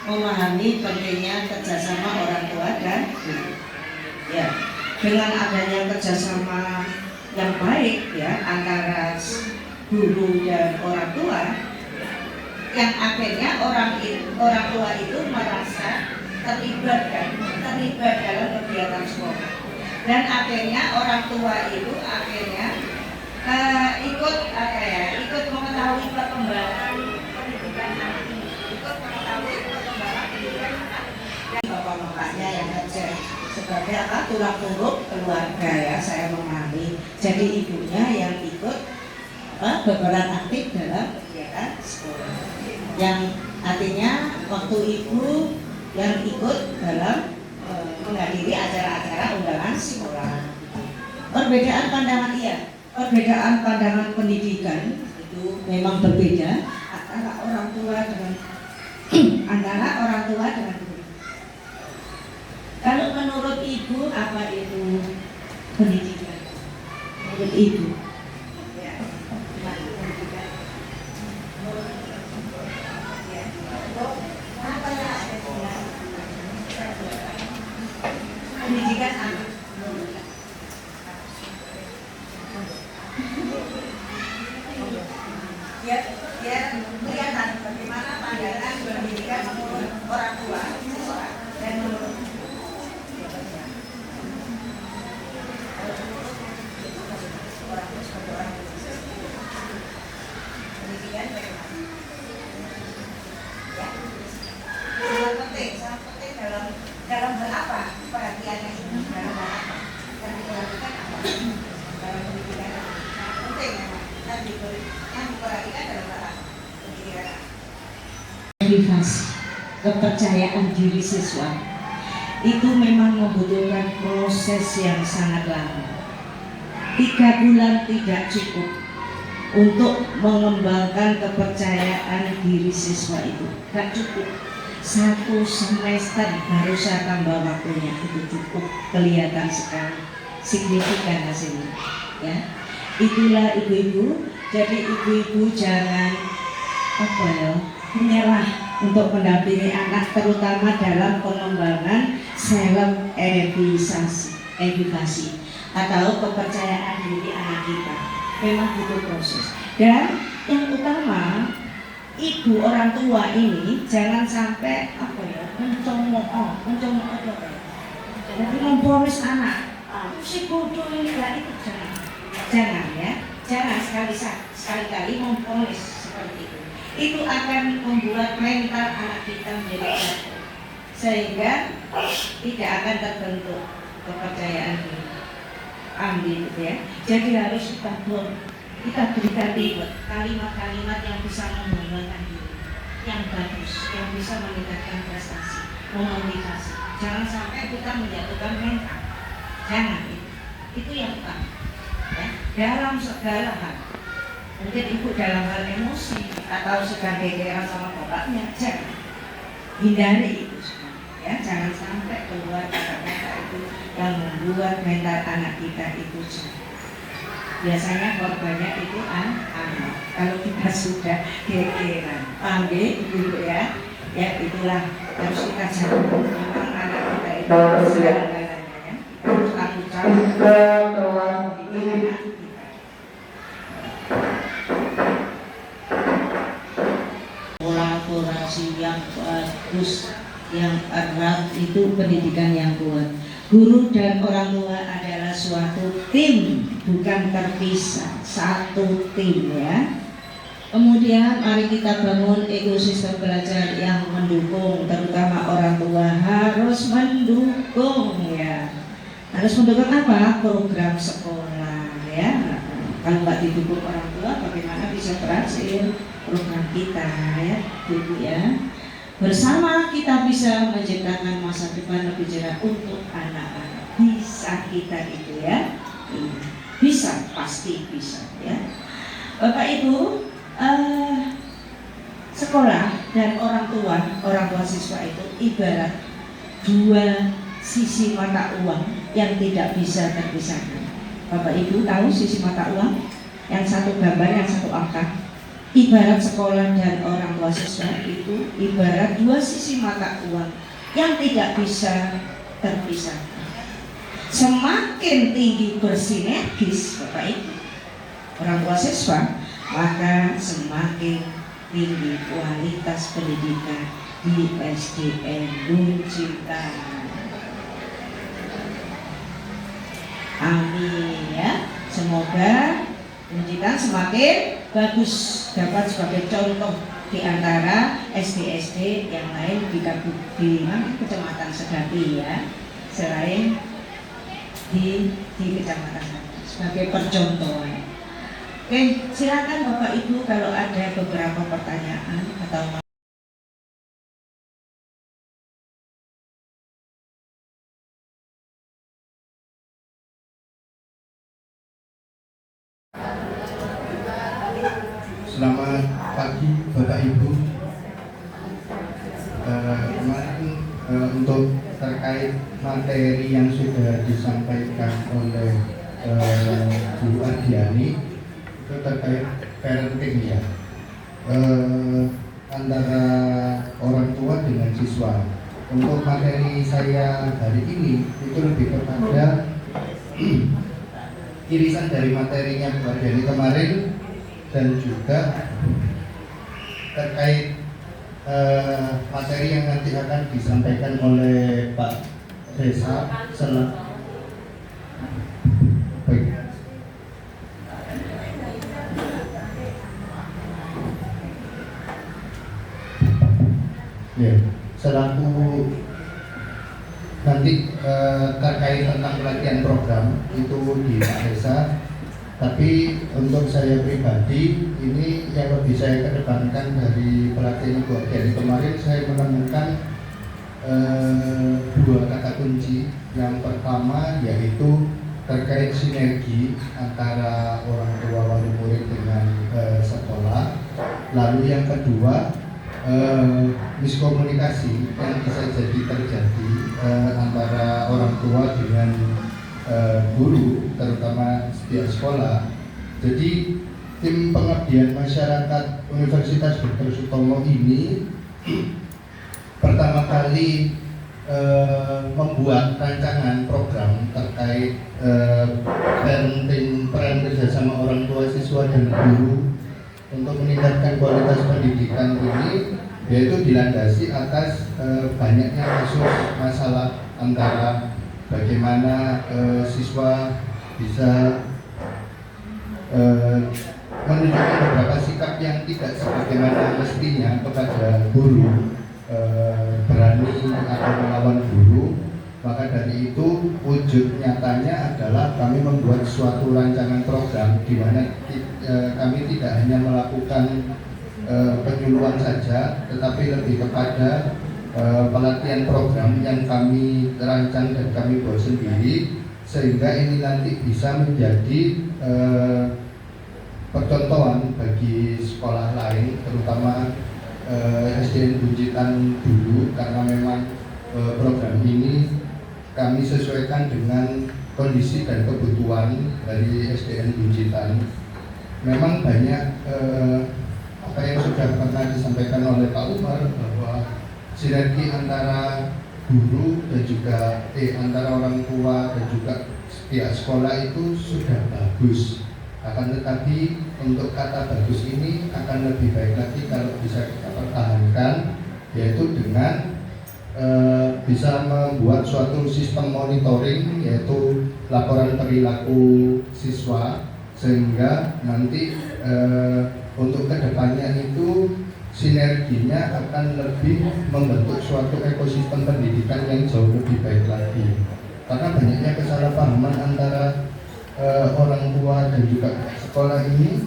memahami pentingnya kerjasama orang tua dan guru. Ya, dengan adanya kerjasama yang baik ya antara guru dan orang tua, yang akhirnya orang tua itu merasa terlibat dalam kegiatan sekolah, dan akhirnya orang tua itu ikut mengetahui perkembangan pendidikan anak ini, ikut mengetahui perkembangan pendidikan anak, dan bapak-bapaknya yang kerja sebagai tulang punggung keluarga ya, saya memahami. Jadi ibunya yang ikut berperan aktif dalam kegiatan sekolah, yang artinya waktu ibu yang ikut dalam menghadiri acara-acara undangan sekolah. Perbedaan pandangan pendidikan itu memang berbeda antara orang tua dengan guru. Kalau menurut ibu, apa itu pendidikan? Menurut ibu, ya, gimana pendidikan? Pendidikan anak. Ya, kelihatan bagaimana pandangan pendidikan menurut orang tua dan menurut pendidikan bagaimana? Ya, sangat penting dalam hal apa perhatiannya ini, dalam hal apa yang diperhatikan apa dalam pendidikan penting yang diperhatikan dalam hal apa pendidikan. Privasi, kepercayaan diri siswa itu memang membutuhkan proses yang sangat lama. 3 bulan tidak cukup untuk mengembangkan kepercayaan diri siswa itu, tak cukup. 1 semester baru saya tambah waktunya, itu cukup, kelihatan sekali signifikan hasilnya ya. Itulah ibu-ibu, jadi ibu-ibu jangan menyerah untuk mendampingi anak, terutama dalam pengembangan self edukasi atau kepercayaan diri anak kita. Memang butuh proses, dan yang utama ibu orang tua ini jangan sampai mencongok jadi memponis anak, si bodoh ini gak itu, jangan ya, jangan sekali-kali memponis seperti itu. Itu akan membuat mental anak kita menjadi jatuh, sehingga tidak akan terbentuk kepercayaan diri. Ambil ya. Jadi harus kita berikan kalimat-kalimat yang bisa membanggakan diri, yang bagus, yang bisa meningkatkan prestasi, memotivasi. Jangan sampai kita menjatuhkan mental. Jangan itu yang utama. Ya. Dalam segala hal. Mungkin ibu dalam hal emosi atau sedang gegeran sama bapaknya, jangan hindari itu semua. Ya, jangan sampai keluar kata-kata itu yang membuat mental anak kita itu jatuh. Biasanya korbannya itu anak. Kalau kita sudah gegeran, panggil ibu ya, ya itulah harus kita jaga. Memang anak kita itu segala-galanya ya. Kita harus lakukan ini. Kolaborasi yang bagus, yang erat, itu pendidikan yang kuat. Guru dan orang tua adalah suatu tim, bukan terpisah, satu tim ya. Kemudian mari kita bangun ekosistem belajar yang mendukung, terutama orang tua harus mendukung ya. Harus mendukung apa? Program sekolah ya. Kalau nggak didukung orang tua, bagaimana bisa berhasil program kita ya, ibu ya. Bersama kita bisa menciptakan masa depan lebih cerah untuk anak-anak. Bisa kita itu ya, bisa, pasti bisa ya. Bapak Ibu, sekolah dan orang tua siswa itu ibarat 2 sisi mata uang yang tidak bisa terpisahkan. Bapak Ibu tahu sisi mata uang? Yang satu gambar, yang satu angka. ibarat sekolah dan orang tua siswa itu ibarat dua sisi mata uang yang tidak bisa terpisahkan. Semakin tinggi bersinergis Bapak Ibu orang tua siswa, maka semakin tinggi kualitas pendidikan di SDN Buncitan. Amin ya. Semoga Buncitan semakin bagus, dapat sebagai contoh di antara SD-SD yang lain di Kecamatan Sedapi ya, selain di Kecamatan Sedapi sebagai percontohan. Oke, silakan Bapak Ibu kalau ada beberapa pertanyaan atau Selamat pagi Bapak Ibu. Kemarin untuk terkait materi yang sudah disampaikan oleh Bu Ardiani itu terkait parenting ya, antara orang tua dengan siswa. Untuk materi saya hari ini itu lebih kepada irisan dari materinya Bu Ardiani kemarin, dan juga terkait materi yang nanti akan disampaikan oleh Pak Reza selaku nanti terkait tentang pelatihan program itu di Pak Reza. Tapi untuk saya pribadi, ini yang lebih saya kedepankan dari pelatihan Ibu Ardiani kemarin, saya menemukan dua kata kunci. Yang pertama yaitu terkait sinergi antara orang tua wali murid dengan sekolah. Lalu yang kedua, miskomunikasi yang bisa jadi terjadi antara orang tua dengan guru, terutama setiap sekolah. Jadi tim pengabdian masyarakat Universitas Dr. Sutomo ini pertama kali membuat rancangan program terkait parenting, peran kerjasama orang tua, siswa dan guru untuk meningkatkan kualitas pendidikan ini, yaitu dilandasi atas banyaknya kasus masalah antara bagaimana siswa bisa menunjukkan beberapa sikap yang tidak sebagaimana mestinya kepada guru, berani atau melawan guru. Maka dari itu wujud nyatanya adalah kami membuat suatu rancangan program di mana kami tidak hanya melakukan penyuluhan saja, tetapi lebih kepada pelatihan program yang kami rancang dan kami buat sendiri, sehingga ini nanti bisa menjadi percontohan bagi sekolah lain, terutama SDN Buncitan dulu, karena memang program ini kami sesuaikan dengan kondisi dan kebutuhan dari SDN Buncitan. Memang banyak apa yang sudah pernah disampaikan oleh Pak Umar, bahwa sinergi antara guru dan juga antara orang tua dan juga pihak sekolah itu sudah bagus. Akan tetapi untuk kata bagus ini akan lebih baik lagi kalau bisa kita pertahankan, yaitu dengan bisa membuat suatu sistem monitoring, yaitu laporan perilaku siswa, sehingga nanti untuk kedepannya itu sinerginya akan lebih membentuk suatu ekosistem pendidikan yang jauh lebih baik lagi. Karena banyaknya kesalahpahaman antara orang tua dan juga sekolah ini